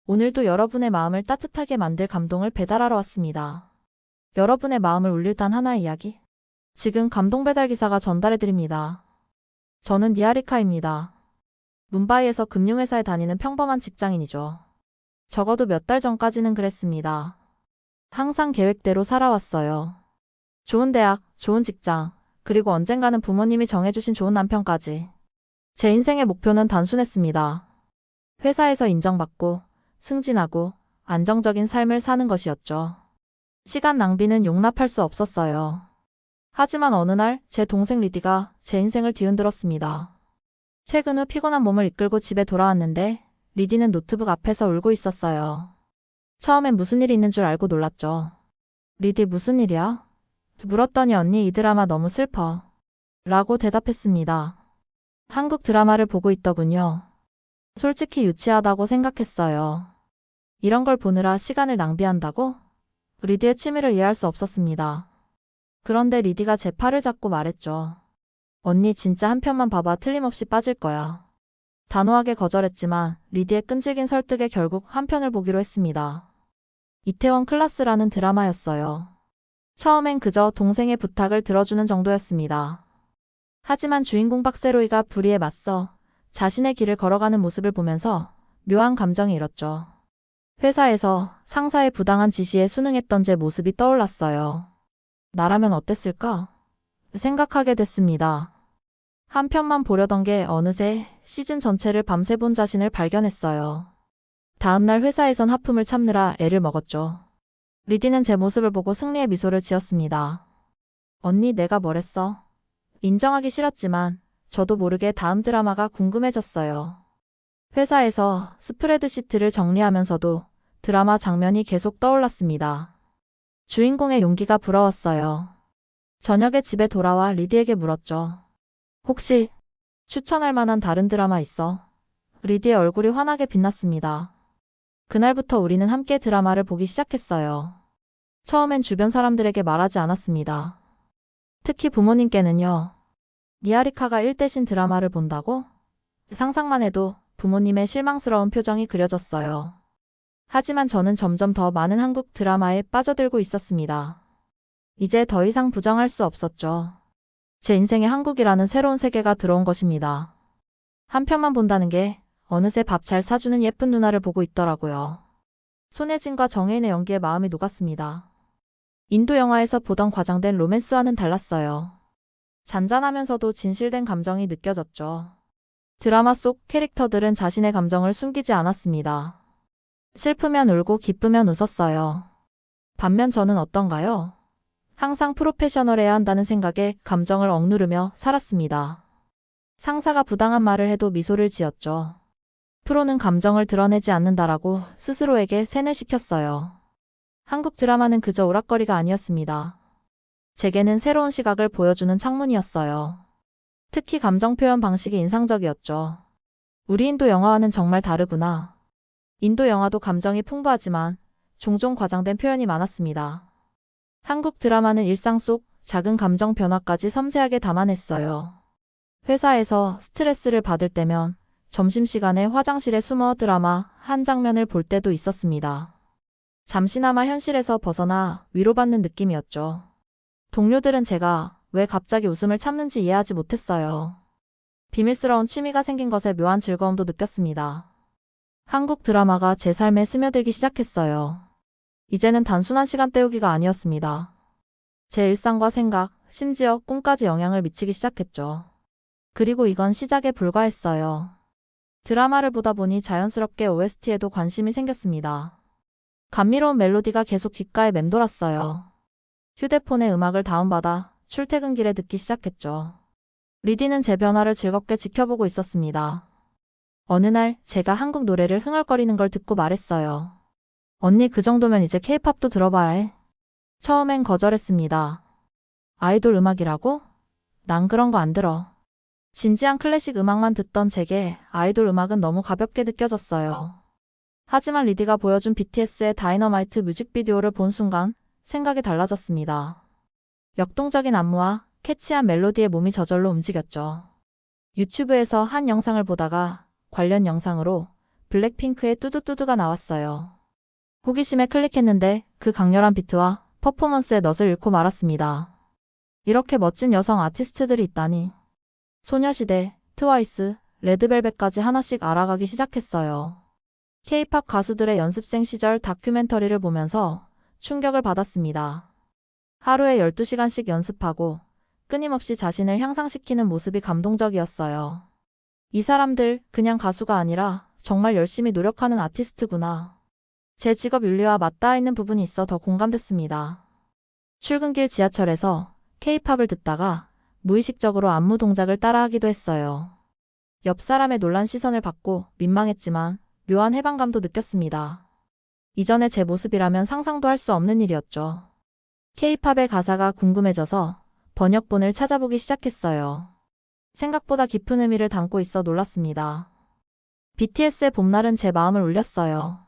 오늘도 여러분의 마음을 따뜻하게 만들 감동을 배달하러 왔습니다. 여러분의 마음을 울릴 단 하나의 이야기. 지금 감동 배달 기사가 전달해 드립니다. 저는 니아리카입니다. 뭄바이에서 금융회사에 다니는 평범한 직장인이죠. 적어도 몇 달 전까지는 그랬습니다. 항상 계획대로 살아왔어요. 좋은 대학, 좋은 직장, 그리고 언젠가는 부모님이 정해주신 좋은 남편까지. 제 인생의 목표는 단순했습니다. 회사에서 인정받고, 승진하고, 안정적인 삶을 사는 것이었죠. 시간 낭비는 용납할 수 없었어요. 하지만 어느 날 제 동생 리디가 제 인생을 뒤흔들었습니다. 퇴근 후 피곤한 몸을 이끌고 집에 돌아왔는데 리디는 노트북 앞에서 울고 있었어요. 처음엔 무슨 일이 있는 줄 알고 놀랐죠. 리디 무슨 일이야? 물었더니 언니 이 드라마 너무 슬퍼. 라고 대답했습니다. 한국 드라마를 보고 있더군요. 솔직히 유치하다고 생각했어요. 이런 걸 보느라 시간을 낭비한다고? 리디의 취미를 이해할 수 없었습니다. 그런데 리디가 제 팔을 잡고 말했죠. 언니 진짜 한 편만 봐봐 틀림없이 빠질 거야. 단호하게 거절했지만 리디의 끈질긴 설득에 결국 한 편을 보기로 했습니다. 이태원 클라스라는 드라마였어요. 처음엔 그저 동생의 부탁을 들어주는 정도였습니다. 하지만 주인공 박세로이가 불의에 맞서 자신의 길을 걸어가는 모습을 보면서 묘한 감정이 일었죠. 회사에서 상사의 부당한 지시에 순응했던 제 모습이 떠올랐어요. 나라면 어땠을까? 생각하게 됐습니다. 한 편만 보려던 게 어느새 시즌 전체를 밤새 본 자신을 발견했어요. 다음날 회사에선 하품을 참느라 애를 먹었죠. 리디는 제 모습을 보고 승리의 미소를 지었습니다. 언니 내가 뭐랬어? 인정하기 싫었지만 저도 모르게 다음 드라마가 궁금해졌어요. 회사에서 스프레드시트를 정리하면서도 드라마 장면이 계속 떠올랐습니다. 주인공의 용기가 부러웠어요. 저녁에 집에 돌아와 리디에게 물었죠. 혹시 추천할 만한 다른 드라마 있어? 리디의 얼굴이 환하게 빛났습니다. 그날부터 우리는 함께 드라마를 보기 시작했어요. 처음엔 주변 사람들에게 말하지 않았습니다. 특히 부모님께는요. 니아리카가 1대신 드라마를 본다고? 상상만 해도 부모님의 실망스러운 표정이 그려졌어요. 하지만 저는 점점 더 많은 한국 드라마에 빠져들고 있었습니다. 이제 더 이상 부정할 수 없었죠. 제 인생에 한국이라는 새로운 세계가 들어온 것입니다. 한 편만 본다는 게 어느새 밥 잘 사주는 예쁜 누나를 보고 있더라고요. 손예진과 정혜인의 연기에 마음이 녹았습니다. 인도 영화에서 보던 과장된 로맨스와는 달랐어요. 잔잔하면서도 진실된 감정이 느껴졌죠. 드라마 속 캐릭터들은 자신의 감정을 숨기지 않았습니다. 슬프면 울고 기쁘면 웃었어요. 반면 저는 어떤가요? 항상 프로페셔널해야 한다는 생각에 감정을 억누르며 살았습니다. 상사가 부당한 말을 해도 미소를 지었죠. 프로는 감정을 드러내지 않는다라고 스스로에게 세뇌시켰어요. 한국 드라마는 그저 오락거리가 아니었습니다. 제게는 새로운 시각을 보여주는 창문이었어요. 특히 감정 표현 방식이 인상적이었죠. 우리 인도 영화와는 정말 다르구나. 인도 영화도 감정이 풍부하지만 종종 과장된 표현이 많았습니다. 한국 드라마는 일상 속 작은 감정 변화까지 섬세하게 담아냈어요. 회사에서 스트레스를 받을 때면 점심시간에 화장실에 숨어 드라마 한 장면을 볼 때도 있었습니다. 잠시나마 현실에서 벗어나 위로받는 느낌이었죠. 동료들은 제가 왜 갑자기 웃음을 참는지 이해하지 못했어요. 비밀스러운 취미가 생긴 것에 묘한 즐거움도 느꼈습니다. 한국 드라마가 제 삶에 스며들기 시작했어요. 이제는 단순한 시간 때우기가 아니었습니다. 제 일상과 생각, 심지어 꿈까지 영향을 미치기 시작했죠. 그리고 이건 시작에 불과했어요. 드라마를 보다 보니 자연스럽게 OST에도 관심이 생겼습니다. 감미로운 멜로디가 계속 귓가에 맴돌았어요. 휴대폰에 음악을 다운받아 출퇴근길에 듣기 시작했죠. 리디는 제 변화를 즐겁게 지켜보고 있었습니다. 어느 날 제가 한국 노래를 흥얼거리는 걸 듣고 말했어요. 언니 그 정도면 이제 케이팝도 들어봐야 해. 처음엔 거절했습니다. 아이돌 음악이라고? 난 그런 거 안 들어. 진지한 클래식 음악만 듣던 제게 아이돌 음악은 너무 가볍게 느껴졌어요. 하지만 리디가 보여준 BTS의 다이너마이트 뮤직비디오를 본 순간 생각이 달라졌습니다. 역동적인 안무와 캐치한 멜로디에 몸이 저절로 움직였죠. 유튜브에서 한 영상을 보다가 관련 영상으로 블랙핑크의 뚜두뚜두가 나왔어요. 호기심에 클릭했는데 그 강렬한 비트와 퍼포먼스에 넛을 잃고 말았습니다. 이렇게 멋진 여성 아티스트들이 있다니. 소녀시대, 트와이스, 레드벨벳까지 하나씩 알아가기 시작했어요. K-팝 가수들의 연습생 시절 다큐멘터리를 보면서 충격을 받았습니다. 하루에 12시간씩 연습하고 끊임없이 자신을 향상시키는 모습이 감동적이었어요. 이 사람들 그냥 가수가 아니라 정말 열심히 노력하는 아티스트구나. 제 직업 윤리와 맞닿아 있는 부분이 있어 더 공감됐습니다. 출근길 지하철에서 K-팝을 듣다가 무의식적으로 안무 동작을 따라하기도 했어요. 옆 사람의 놀란 시선을 받고 민망했지만 묘한 해방감도 느꼈습니다. 이전에 제 모습이라면 상상도 할 수 없는 일이었죠. K-팝의 가사가 궁금해져서 번역본을 찾아보기 시작했어요. 생각보다 깊은 의미를 담고 있어 놀랐습니다. BTS의 봄날은 제 마음을 울렸어요.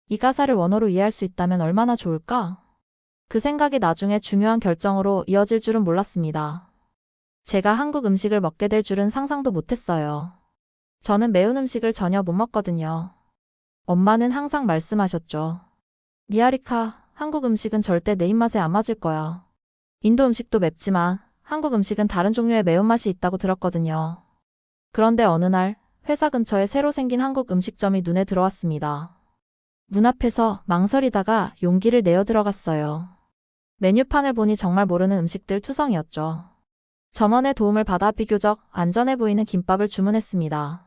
이 가사를 원어로 이해할 수 있다면 얼마나 좋을까? 그 생각이 나중에 중요한 결정으로 이어질 줄은 몰랐습니다. 제가 한국 음식을 먹게 될 줄은 상상도 못했어요. 저는 매운 음식을 전혀 못 먹거든요. 엄마는 항상 말씀하셨죠. 니아리카, 한국 음식은 절대 내 입맛에 안 맞을 거야. 인도 음식도 맵지만 한국 음식은 다른 종류의 매운맛이 있다고 들었거든요. 그런데 어느 날 회사 근처에 새로 생긴 한국 음식점이 눈에 들어왔습니다. 문 앞에서 망설이다가 용기를 내어 들어갔어요. 메뉴판을 보니 정말 모르는 음식들 투성이었죠. 점원의 도움을 받아 비교적 안전해 보이는 김밥을 주문했습니다.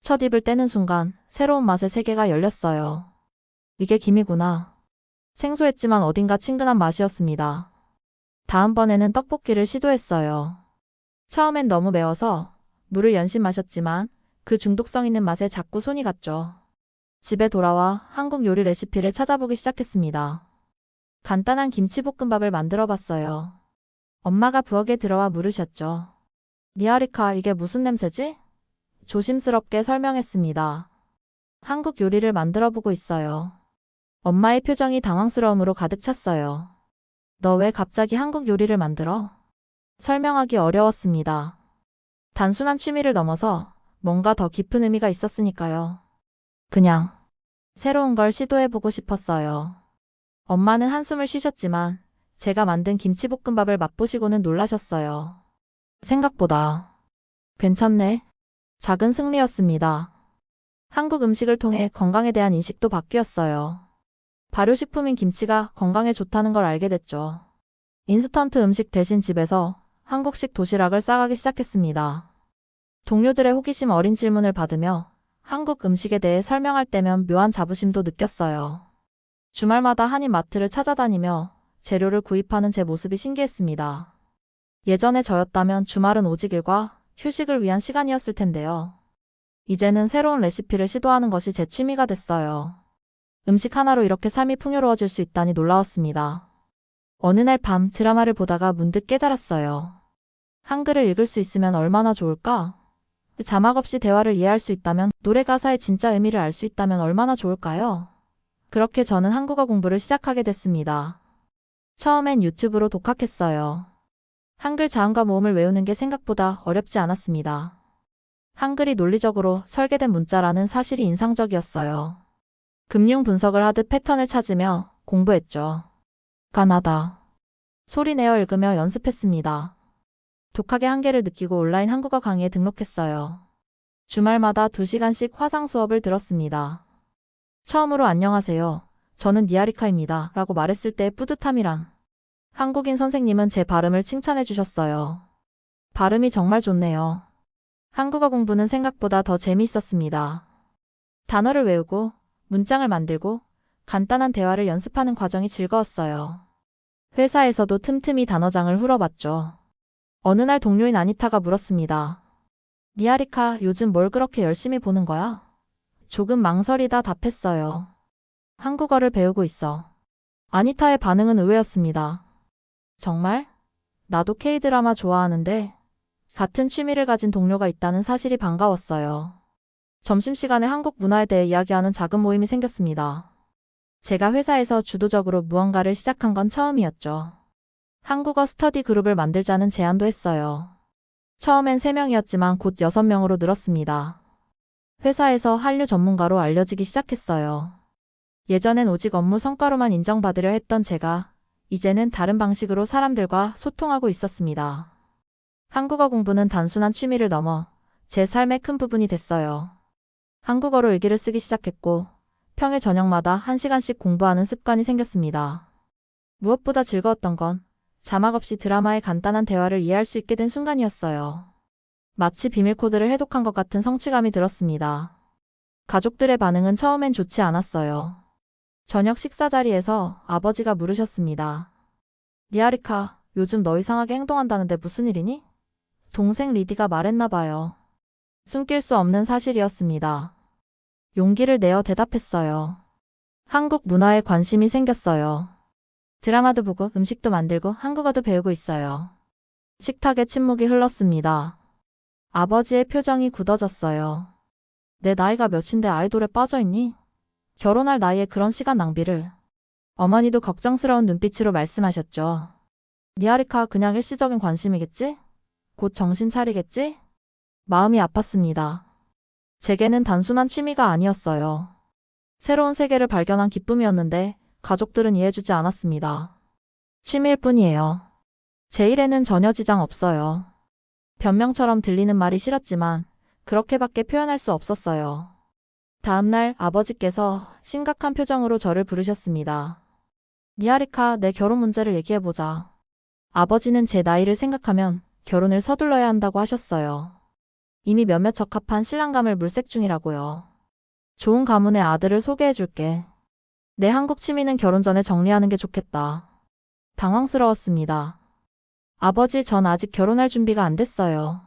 첫 입을 떼는 순간 새로운 맛의 세계가 열렸어요. 이게 김이구나. 생소했지만 어딘가 친근한 맛이었습니다. 다음번에는 떡볶이를 시도했어요. 처음엔 너무 매워서 물을 연신 마셨지만 그 중독성 있는 맛에 자꾸 손이 갔죠. 집에 돌아와 한국 요리 레시피를 찾아보기 시작했습니다. 간단한 김치볶음밥을 만들어 봤어요. 엄마가 부엌에 들어와 물으셨죠. 니아리카, 이게 무슨 냄새지? 조심스럽게 설명했습니다. 한국 요리를 만들어 보고 있어요. 엄마의 표정이 당황스러움으로 가득 찼어요. 너 왜 갑자기 한국 요리를 만들어? 설명하기 어려웠습니다. 단순한 취미를 넘어서 뭔가 더 깊은 의미가 있었으니까요. 그냥 새로운 걸 시도해보고 싶었어요. 엄마는 한숨을 쉬셨지만 제가 만든 김치볶음밥을 맛보시고는 놀라셨어요. 생각보다 괜찮네. 작은 승리였습니다. 한국 음식을 통해 건강에 대한 인식도 바뀌었어요. 발효식품인 김치가 건강에 좋다는 걸 알게 됐죠. 인스턴트 음식 대신 집에서 한국식 도시락을 싸가기 시작했습니다. 동료들의 호기심 어린 질문을 받으며 한국 음식에 대해 설명할 때면 묘한 자부심도 느꼈어요. 주말마다 한인 마트를 찾아다니며 재료를 구입하는 제 모습이 신기했습니다. 예전에 저였다면 주말은 오직 일과 휴식을 위한 시간이었을 텐데요. 이제는 새로운 레시피를 시도하는 것이 제 취미가 됐어요. 음식 하나로 이렇게 삶이 풍요로워질 수 있다니 놀라웠습니다. 어느 날 밤 드라마를 보다가 문득 깨달았어요. 한글을 읽을 수 있으면 얼마나 좋을까? 자막 없이 대화를 이해할 수 있다면, 노래 가사의 진짜 의미를 알 수 있다면 얼마나 좋을까요? 그렇게 저는 한국어 공부를 시작하게 됐습니다. 처음엔 유튜브로 독학했어요. 한글 자음과 모음을 외우는 게 생각보다 어렵지 않았습니다. 한글이 논리적으로 설계된 문자라는 사실이 인상적이었어요. 금융 분석을 하듯 패턴을 찾으며 공부했죠. 가나다. 소리 내어 읽으며 연습했습니다. 독학의 한계를 느끼고 온라인 한국어 강의에 등록했어요. 주말마다 2시간씩 화상 수업을 들었습니다. 처음으로 안녕하세요. 저는 니아리카입니다. 라고 말했을 때의 뿌듯함이란. 한국인 선생님은 제 발음을 칭찬해 주셨어요. 발음이 정말 좋네요. 한국어 공부는 생각보다 더 재미있었습니다. 단어를 외우고 문장을 만들고 간단한 대화를 연습하는 과정이 즐거웠어요. 회사에서도 틈틈이 단어장을 풀어봤죠. 어느 날 동료인 아니타가 물었습니다. 니아리카, 요즘 뭘 그렇게 열심히 보는 거야? 조금 망설이다 답했어요. 한국어를 배우고 있어. 아니타의 반응은 의외였습니다. 정말? 나도 K-드라마 좋아하는데 같은 취미를 가진 동료가 있다는 사실이 반가웠어요. 점심시간에 한국 문화에 대해 이야기하는 작은 모임이 생겼습니다. 제가 회사에서 주도적으로 무언가를 시작한 건 처음이었죠. 한국어 스터디 그룹을 만들자는 제안도 했어요. 처음엔 3명이었지만 곧 6명으로 늘었습니다. 회사에서 한류 전문가로 알려지기 시작했어요. 예전엔 오직 업무 성과로만 인정받으려 했던 제가 이제는 다른 방식으로 사람들과 소통하고 있었습니다. 한국어 공부는 단순한 취미를 넘어 제 삶의 큰 부분이 됐어요. 한국어로 일기를 쓰기 시작했고 평일 저녁마다 1시간씩 공부하는 습관이 생겼습니다. 무엇보다 즐거웠던 건 자막 없이 드라마의 간단한 대화를 이해할 수 있게 된 순간이었어요. 마치 비밀 코드를 해독한 것 같은 성취감이 들었습니다. 가족들의 반응은 처음엔 좋지 않았어요. 저녁 식사 자리에서 아버지가 물으셨습니다. 니아리카, 요즘 너 이상하게 행동한다는데 무슨 일이니? 동생 리디가 말했나 봐요. 숨길 수 없는 사실이었습니다. 용기를 내어 대답했어요. 한국 문화에 관심이 생겼어요. 드라마도 보고 음식도 만들고 한국어도 배우고 있어요. 식탁에 침묵이 흘렀습니다. 아버지의 표정이 굳어졌어요. 내 나이가 몇인데 아이돌에 빠져있니? 결혼할 나이에 그런 시간 낭비를. 어머니도 걱정스러운 눈빛으로 말씀하셨죠. 니아리카 그냥 일시적인 관심이겠지? 곧 정신 차리겠지? 마음이 아팠습니다. 제게는 단순한 취미가 아니었어요. 새로운 세계를 발견한 기쁨이었는데 가족들은 이해해주지 않았습니다. 취미일 뿐이에요. 제 일에는 전혀 지장 없어요. 변명처럼 들리는 말이 싫었지만 그렇게밖에 표현할 수 없었어요. 다음날 아버지께서 심각한 표정으로 저를 부르셨습니다. 니아리카, 내 결혼 문제를 얘기해보자. 아버지는 제 나이를 생각하면 결혼을 서둘러야 한다고 하셨어요. 이미 몇몇 적합한 신랑감을 물색 중이라고요. 좋은 가문의 아들을 소개해줄게. 내 한국 취미는 결혼 전에 정리하는 게 좋겠다. 당황스러웠습니다. 아버지, 전 아직 결혼할 준비가 안 됐어요.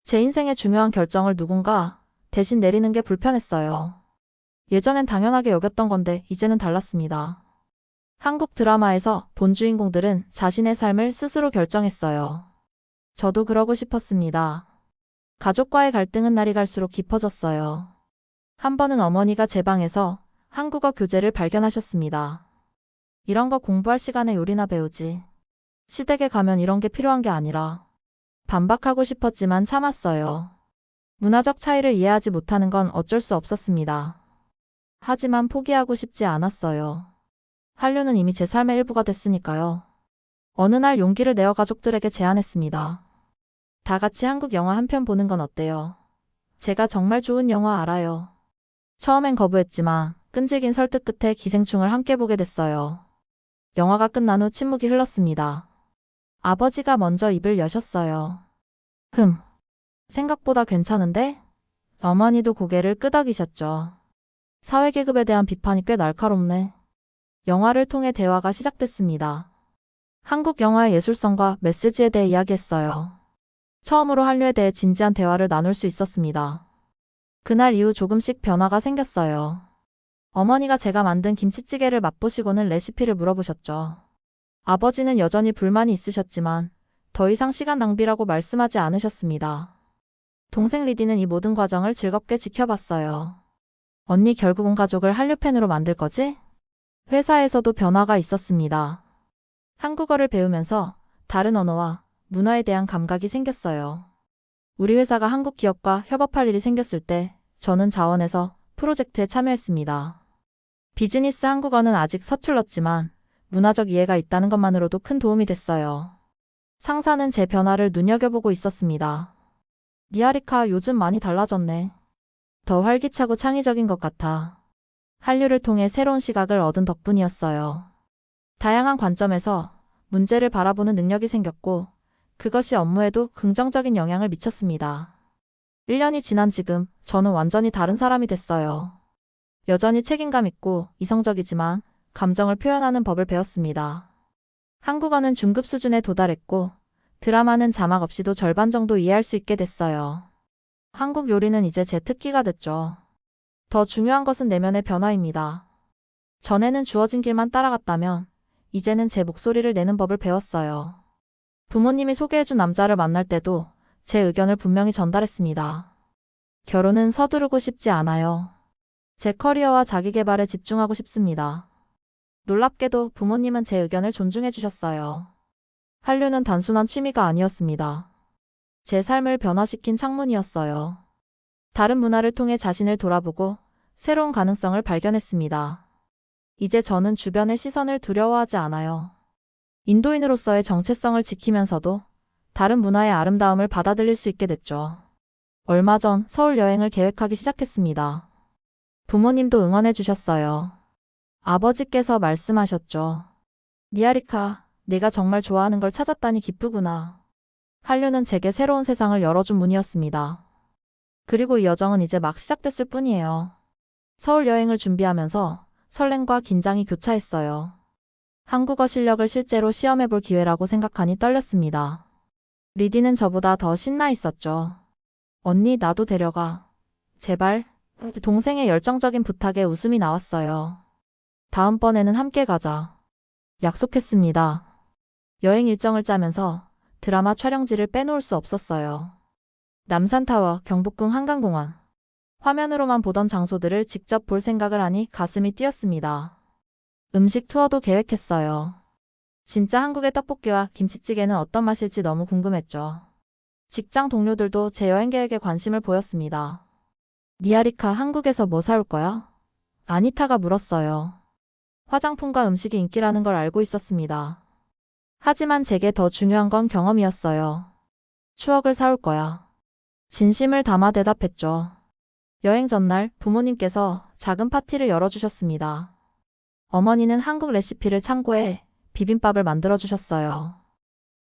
제 인생의 중요한 결정을 누군가 대신 내리는 게 불편했어요. 예전엔 당연하게 여겼던 건데 이제는 달랐습니다. 한국 드라마에서 본 주인공들은 자신의 삶을 스스로 결정했어요. 저도 그러고 싶었습니다. 가족과의 갈등은 날이 갈수록 깊어졌어요. 한 번은 어머니가 제 방에서 한국어 교재를 발견하셨습니다. 이런 거 공부할 시간에 요리나 배우지. 시댁에 가면 이런 게 필요한 게 아니라. 반박하고 싶었지만 참았어요. 문화적 차이를 이해하지 못하는 건 어쩔 수 없었습니다. 하지만 포기하고 싶지 않았어요. 한류는 이미 제 삶의 일부가 됐으니까요. 어느 날 용기를 내어 가족들에게 제안했습니다. 다 같이 한국 영화 한 편 보는 건 어때요? 제가 정말 좋은 영화 알아요. 처음엔 거부했지만 끈질긴 설득 끝에 기생충을 함께 보게 됐어요. 영화가 끝난 후 침묵이 흘렀습니다. 아버지가 먼저 입을 여셨어요. 생각보다 괜찮은데? 어머니도 고개를 끄덕이셨죠. 사회계급에 대한 비판이 꽤 날카롭네. 영화를 통해 대화가 시작됐습니다. 한국 영화의 예술성과 메시지에 대해 이야기했어요. 처음으로 한류에 대해 진지한 대화를 나눌 수 있었습니다. 그날 이후 조금씩 변화가 생겼어요. 어머니가 제가 만든 김치찌개를 맛보시고는 레시피를 물어보셨죠. 아버지는 여전히 불만이 있으셨지만 더 이상 시간 낭비라고 말씀하지 않으셨습니다. 동생 리디는 이 모든 과정을 즐겁게 지켜봤어요. 언니, 결국은 가족을 한류 팬으로 만들 거지? 회사에서도 변화가 있었습니다. 한국어를 배우면서 다른 언어와 문화에 대한 감각이 생겼어요. 우리 회사가 한국 기업과 협업할 일이 생겼을 때 저는 자원해서 프로젝트에 참여했습니다. 비즈니스 한국어는 아직 서툴렀지만 문화적 이해가 있다는 것만으로도 큰 도움이 됐어요. 상사는 제 변화를 눈여겨보고 있었습니다. 니아리카, 요즘 많이 달라졌네. 더 활기차고 창의적인 것 같아. 한류를 통해 새로운 시각을 얻은 덕분이었어요. 다양한 관점에서 문제를 바라보는 능력이 생겼고 그것이 업무에도 긍정적인 영향을 미쳤습니다. 1년이 지난 지금 저는 완전히 다른 사람이 됐어요. 여전히 책임감 있고 이성적이지만 감정을 표현하는 법을 배웠습니다. 한국어는 중급 수준에 도달했고 드라마는 자막 없이도 절반 정도 이해할 수 있게 됐어요. 한국 요리는 이제 제 특기가 됐죠. 더 중요한 것은 내면의 변화입니다. 전에는 주어진 길만 따라갔다면 이제는 제 목소리를 내는 법을 배웠어요. 부모님이 소개해준 남자를 만날 때도 제 의견을 분명히 전달했습니다. 결혼은 서두르고 싶지 않아요. 제 커리어와 자기 개발에 집중하고 싶습니다. 놀랍게도 부모님은 제 의견을 존중해 주셨어요. 한류는 단순한 취미가 아니었습니다. 제 삶을 변화시킨 창문이었어요. 다른 문화를 통해 자신을 돌아보고 새로운 가능성을 발견했습니다. 이제 저는 주변의 시선을 두려워하지 않아요. 인도인으로서의 정체성을 지키면서도 다른 문화의 아름다움을 받아들일 수 있게 됐죠. 얼마 전 서울 여행을 계획하기 시작했습니다. 부모님도 응원해 주셨어요. 아버지께서 말씀하셨죠. 니아리카, 내가 정말 좋아하는 걸 찾았다니 기쁘구나. 한류는 제게 새로운 세상을 열어준 문이었습니다. 그리고 이 여정은 이제 막 시작됐을 뿐이에요. 서울 여행을 준비하면서 설렘과 긴장이 교차했어요. 한국어 실력을 실제로 시험해 볼 기회라고 생각하니 떨렸습니다. 리디는 저보다 더 신나 있었죠. 언니, 나도 데려가. 제발. 동생의 열정적인 부탁에 웃음이 나왔어요. 다음번에는 함께 가자. 약속했습니다. 여행 일정을 짜면서 드라마 촬영지를 빼놓을 수 없었어요. 남산타워, 경복궁 한강공원. 화면으로만 보던 장소들을 직접 볼 생각을 하니 가슴이 뛰었습니다. 음식 투어도 계획했어요. 진짜 한국의 떡볶이와 김치찌개는 어떤 맛일지 너무 궁금했죠. 직장 동료들도 제 여행 계획에 관심을 보였습니다. 니아리카, 한국에서 뭐 사올 거야? 아니타가 물었어요. 화장품과 음식이 인기라는 걸 알고 있었습니다. 하지만 제게 더 중요한 건 경험이었어요. 추억을 사올 거야. 진심을 담아 대답했죠. 여행 전날 부모님께서 작은 파티를 열어주셨습니다. 어머니는 한국 레시피를 참고해 비빔밥을 만들어 주셨어요.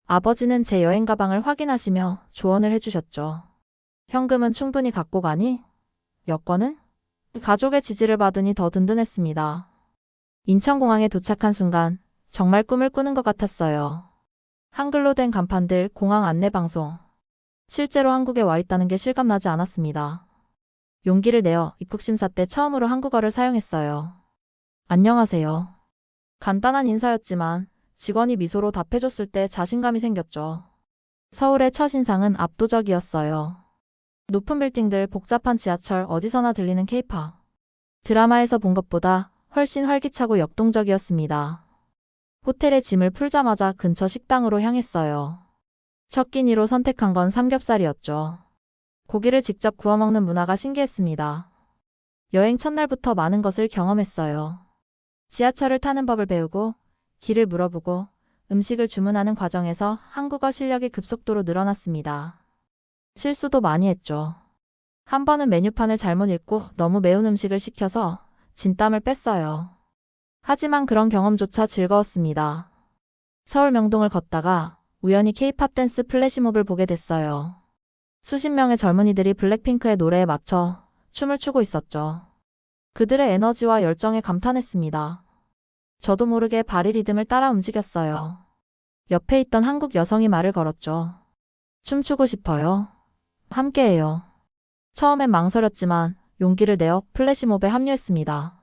아버지는 제 여행 가방을 확인하시며 조언을 해주셨죠. 현금은 충분히 갖고 가니? 여권은? 가족의 지지를 받으니 더 든든했습니다. 인천공항에 도착한 순간 정말 꿈을 꾸는 것 같았어요. 한글로 된 간판들, 공항 안내방송. 실제로 한국에 와 있다는 게 실감나지 않았습니다. 용기를 내어 입국심사 때 처음으로 한국어를 사용했어요. 안녕하세요. 간단한 인사였지만 직원이 미소로 답해줬을 때 자신감이 생겼죠. 서울의 첫인상은 압도적이었어요. 높은 빌딩들, 복잡한 지하철, 어디서나 들리는 케이팝. 드라마에서 본 것보다 훨씬 활기차고 역동적이었습니다. 호텔에 짐을 풀자마자 근처 식당으로 향했어요. 첫 끼니로 선택한 건 삼겹살이었죠. 고기를 직접 구워 먹는 문화가 신기했습니다. 여행 첫날부터 많은 것을 경험했어요. 지하철을 타는 법을 배우고, 길을 물어보고, 음식을 주문하는 과정에서 한국어 실력이 급속도로 늘어났습니다. 실수도 많이 했죠. 한 번은 메뉴판을 잘못 읽고 너무 매운 음식을 시켜서 진땀을 뺐어요. 하지만 그런 경험조차 즐거웠습니다. 서울 명동을 걷다가 우연히 케이팝 댄스 플래시몹을 보게 됐어요. 수십 명의 젊은이들이 블랙핑크의 노래에 맞춰 춤을 추고 있었죠. 그들의 에너지와 열정에 감탄했습니다. 저도 모르게 발이 리듬을 따라 움직였어요. 옆에 있던 한국 여성이 말을 걸었죠. 춤추고 싶어요. 함께해요. 처음엔 망설였지만 용기를 내어 플래시몹에 합류했습니다.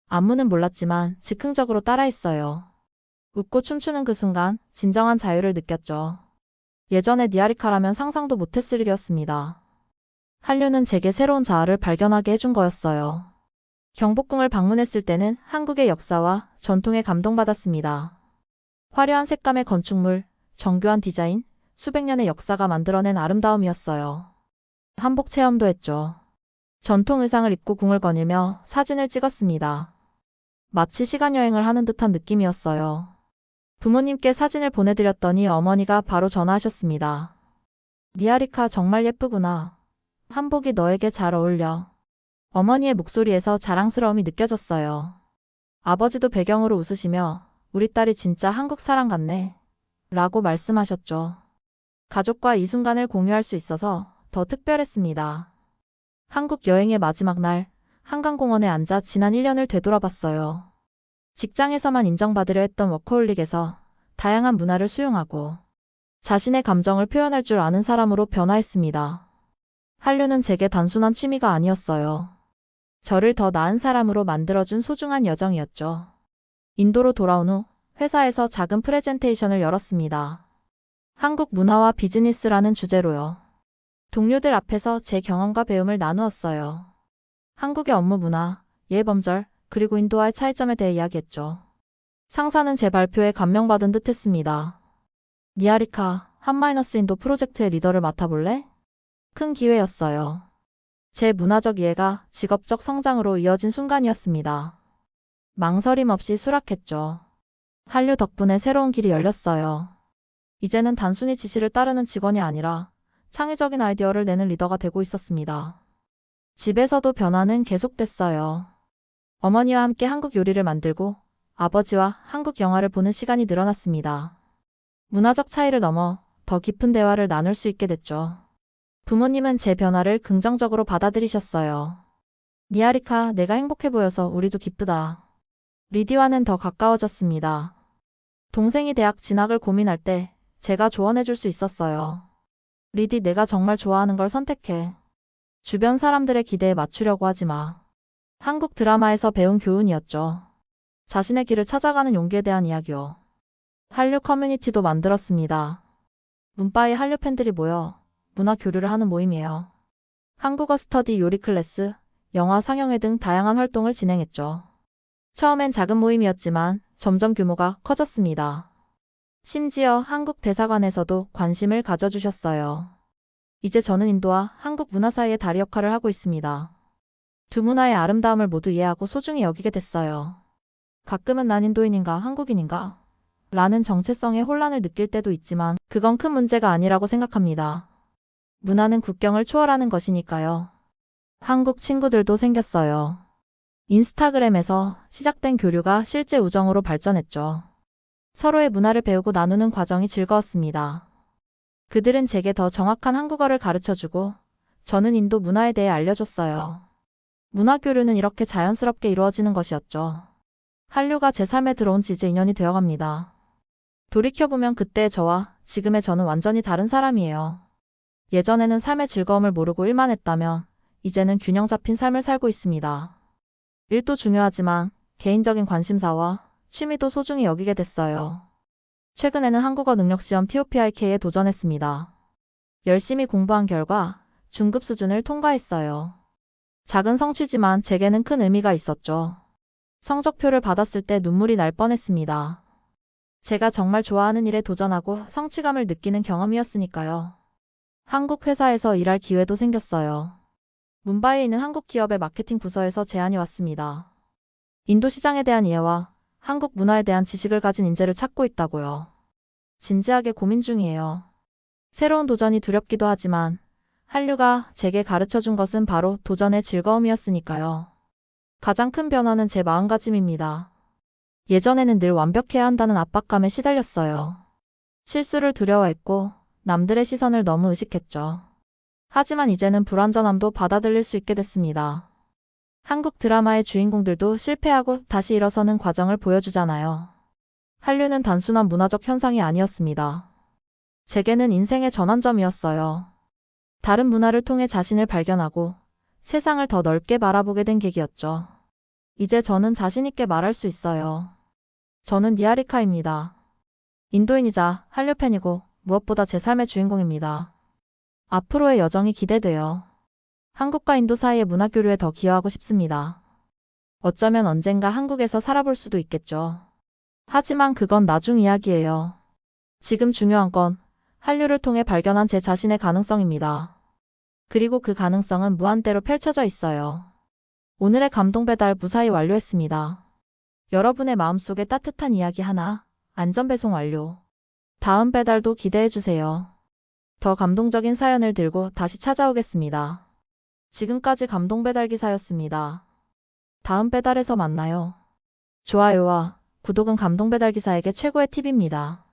안무는 몰랐지만 즉흥적으로 따라했어요. 웃고 춤추는 그 순간 진정한 자유를 느꼈죠. 예전에 니아리카라면 상상도 못했을 일이었습니다. 한류는 제게 새로운 자아를 발견하게 해준 거였어요. 경복궁을 방문했을 때는 한국의 역사와 전통에 감동받았습니다. 화려한 색감의 건축물, 정교한 디자인, 수백 년의 역사가 만들어낸 아름다움이었어요. 한복 체험도 했죠. 전통 의상을 입고 궁을 거닐며 사진을 찍었습니다. 마치 시간여행을 하는 듯한 느낌이었어요. 부모님께 사진을 보내드렸더니 어머니가 바로 전화하셨습니다. 니아리카, 정말 예쁘구나. 한복이 너에게 잘 어울려. 어머니의 목소리에서 자랑스러움이 느껴졌어요. 아버지도 배경으로 웃으시며 우리 딸이 진짜 한국 사람 같네. 라고 말씀하셨죠. 가족과 이 순간을 공유할 수 있어서 더 특별했습니다. 한국 여행의 마지막 날, 한강공원에 앉아 지난 1년을 되돌아봤어요. 직장에서만 인정받으려 했던 워커홀릭에서 다양한 문화를 수용하고 자신의 감정을 표현할 줄 아는 사람으로 변화했습니다. 한류는 제게 단순한 취미가 아니었어요. 저를 더 나은 사람으로 만들어준 소중한 여정이었죠. 인도로 돌아온 후 회사에서 작은 프레젠테이션을 열었습니다. 한국 문화와 비즈니스라는 주제로요. 동료들 앞에서 제 경험과 배움을 나누었어요. 한국의 업무 문화, 예범절, 그리고 인도와의 차이점에 대해 이야기했죠. 상사는 제 발표에 감명받은 듯 했습니다. 니아리카, 한 마이너스 인도 프로젝트의 리더를 맡아볼래? 큰 기회였어요. 제 문화적 이해가 직업적 성장으로 이어진 순간이었습니다. 망설임 없이 수락했죠. 한류 덕분에 새로운 길이 열렸어요. 이제는 단순히 지시를 따르는 직원이 아니라 창의적인 아이디어를 내는 리더가 되고 있었습니다. 집에서도 변화는 계속됐어요. 어머니와 함께 한국 요리를 만들고 아버지와 한국 영화를 보는 시간이 늘어났습니다. 문화적 차이를 넘어 더 깊은 대화를 나눌 수 있게 됐죠. 부모님은 제 변화를 긍정적으로 받아들이셨어요. 니아리카, 내가 행복해 보여서 우리도 기쁘다. 리디와는 더 가까워졌습니다. 동생이 대학 진학을 고민할 때 제가 조언해줄 수 있었어요. 리디, 내가 정말 좋아하는 걸 선택해. 주변 사람들의 기대에 맞추려고 하지 마. 한국 드라마에서 배운 교훈이었죠. 자신의 길을 찾아가는 용기에 대한 이야기요. 한류 커뮤니티도 만들었습니다. 문바이 한류 팬들이 모여 문화 교류를 하는 모임이에요. 한국어 스터디 요리 클래스, 영화 상영회 등 다양한 활동을 진행했죠. 처음엔 작은 모임이었지만 점점 규모가 커졌습니다. 심지어 한국 대사관에서도 관심을 가져주셨어요. 이제 저는 인도와 한국 문화 사이의 다리 역할을 하고 있습니다. 두 문화의 아름다움을 모두 이해하고 소중히 여기게 됐어요. 가끔은 난 인도인인가 한국인인가? 라는 정체성의 혼란을 느낄 때도 있지만 그건 큰 문제가 아니라고 생각합니다. 문화는 국경을 초월하는 것이니까요. 한국 친구들도 생겼어요. 인스타그램에서 시작된 교류가 실제 우정으로 발전했죠. 서로의 문화를 배우고 나누는 과정이 즐거웠습니다. 그들은 제게 더 정확한 한국어를 가르쳐주고 저는 인도 문화에 대해 알려줬어요. 문화 교류는 이렇게 자연스럽게 이루어지는 것이었죠. 한류가 제 삶에 들어온 지 이제 2년이 되어갑니다. 돌이켜보면 그때의 저와 지금의 저는 완전히 다른 사람이에요. 예전에는 삶의 즐거움을 모르고 일만 했다면 이제는 균형 잡힌 삶을 살고 있습니다. 일도 중요하지만 개인적인 관심사와 취미도 소중히 여기게 됐어요. 최근에는 한국어 능력시험 TOPIK에 도전했습니다. 열심히 공부한 결과 중급 수준을 통과했어요. 작은 성취지만 제게는 큰 의미가 있었죠. 성적표를 받았을 때 눈물이 날 뻔했습니다. 제가 정말 좋아하는 일에 도전하고 성취감을 느끼는 경험이었으니까요. 한국 회사에서 일할 기회도 생겼어요. 뭄바이에 있는 한국 기업의 마케팅 부서에서 제안이 왔습니다. 인도 시장에 대한 이해와 한국 문화에 대한 지식을 가진 인재를 찾고 있다고요. 진지하게 고민 중이에요. 새로운 도전이 두렵기도 하지만 한류가 제게 가르쳐준 것은 바로 도전의 즐거움이었으니까요. 가장 큰 변화는 제 마음가짐입니다. 예전에는 늘 완벽해야 한다는 압박감에 시달렸어요. 실수를 두려워했고 남들의 시선을 너무 의식했죠. 하지만 이제는 불완전함도 받아들일 수 있게 됐습니다. 한국 드라마의 주인공들도 실패하고 다시 일어서는 과정을 보여주잖아요. 한류는 단순한 문화적 현상이 아니었습니다. 제게는 인생의 전환점이었어요. 다른 문화를 통해 자신을 발견하고 세상을 더 넓게 바라보게 된 계기였죠. 이제 저는 자신 있게 말할 수 있어요. 저는 니아리카입니다. 인도인이자 한류 팬이고 무엇보다 제 삶의 주인공입니다. 앞으로의 여정이 기대돼요. 한국과 인도 사이의 문화 교류에 더 기여하고 싶습니다. 어쩌면 언젠가 한국에서 살아볼 수도 있겠죠. 하지만 그건 나중 이야기예요. 지금 중요한 건 한류를 통해 발견한 제 자신의 가능성입니다. 그리고 그 가능성은 무한대로 펼쳐져 있어요. 오늘의 감동 배달 무사히 완료했습니다. 여러분의 마음속에 따뜻한 이야기 하나, 안전 배송 완료. 다음 배달도 기대해주세요. 더 감동적인 사연을 들고 다시 찾아오겠습니다. 지금까지 감동 배달 기사였습니다. 다음 배달에서 만나요. 좋아요와 구독은 감동 배달 기사에게 최고의 팁입니다.